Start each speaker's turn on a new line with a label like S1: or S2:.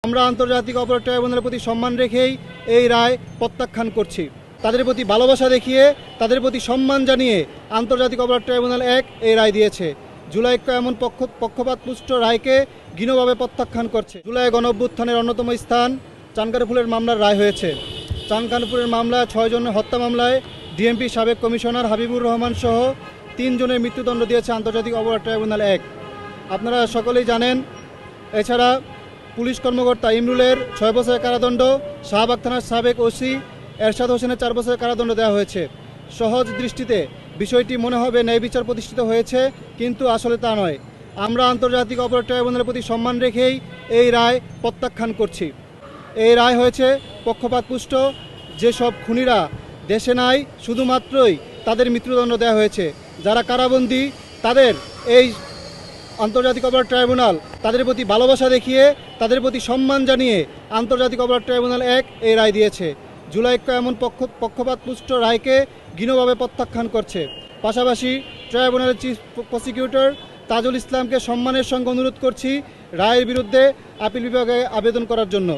S1: আমরা আন্তর্জাতিক অপরাধ ট্রাইব্যুনালের প্রতি সম্মান রেখেই এই রায় প্রত্যাখ্যান করছি। তাদের প্রতি ভালোবাসা দেখিয়ে, তাদের প্রতি সম্মান জানিয়ে আন্তর্জাতিক অপরাধ ট্রাইব্যুনাল 1 এই রায় দিয়েছে। জুলাই এমন পক্ষপাতপুষ্ট রায়কে ঘৃণ্যভাবে প্রত্যাখ্যান করছে। জুলাই গণঅভ্যুত্থানের অন্যতম স্থান চানখারপুলের মামলার রায় হয়েছে। চানখারপুলের মামলা 6 জনের হত্যা মামলায় ডিএমপি সাবেক কমিশনার হাবিবুর রহমান সহ 3 জনের মৃত্যুদণ্ড দিয়েছে আন্তর্জাতিক অপরাধ ট্রাইব্যুনাল 1। আপনারা সকলেই জানেন, এছাড়া পুলিশ কর্মকর্তা ইমরুলের 6 বছরের কারাদণ্ড, শাহবাগ থানার সাবেক ওসি এরশাদ হোসেনের 4 বছরের কারাদণ্ড দেওয়া হয়েছে। সহজ দৃষ্টিতে বিষয়টি মনে হবে ন্যায় বিচার প্রতিষ্ঠিত হয়েছে, কিন্তু আসলে তা নয়। আমরা আন্তর্জাতিক অপরাধ ট্রাইব্যুনালের প্রতি সম্মান রেখেই এই রায় প্রত্যাখ্যান করছি। এই রায় হয়েছে পক্ষপাতপুষ্ট। যেসব খুনিরা দেশে নাই, শুধুমাত্রই তাদের মৃত্যুদণ্ড দেওয়া হয়েছে। যারা কারাবন্দী, তাদের এই আন্তর্জাতিক অপরাধ ট্রাইব্যুনাল তাদের প্রতি ভালোবাসা দেখিয়ে, তাদের প্রতি সম্মান জানিয়ে আন্তর্জাতিক অপরাধ ট্রাইব্যুনাল 1 এই রায় দিয়েছে। জুলাই এমন পক্ষপাতপুষ্ট রায়কে ঘৃণ্যভাবে প্রত্যাখ্যান করছে। পাশাপাশি ট্রাইব্যুনালের চিফ প্রসিকিউটর তাজুল ইসলামকে সম্মানের সঙ্গে অনুরোধ করছি রায়ের বিরুদ্ধে আপিল বিভাগে আবেদন করার জন্য।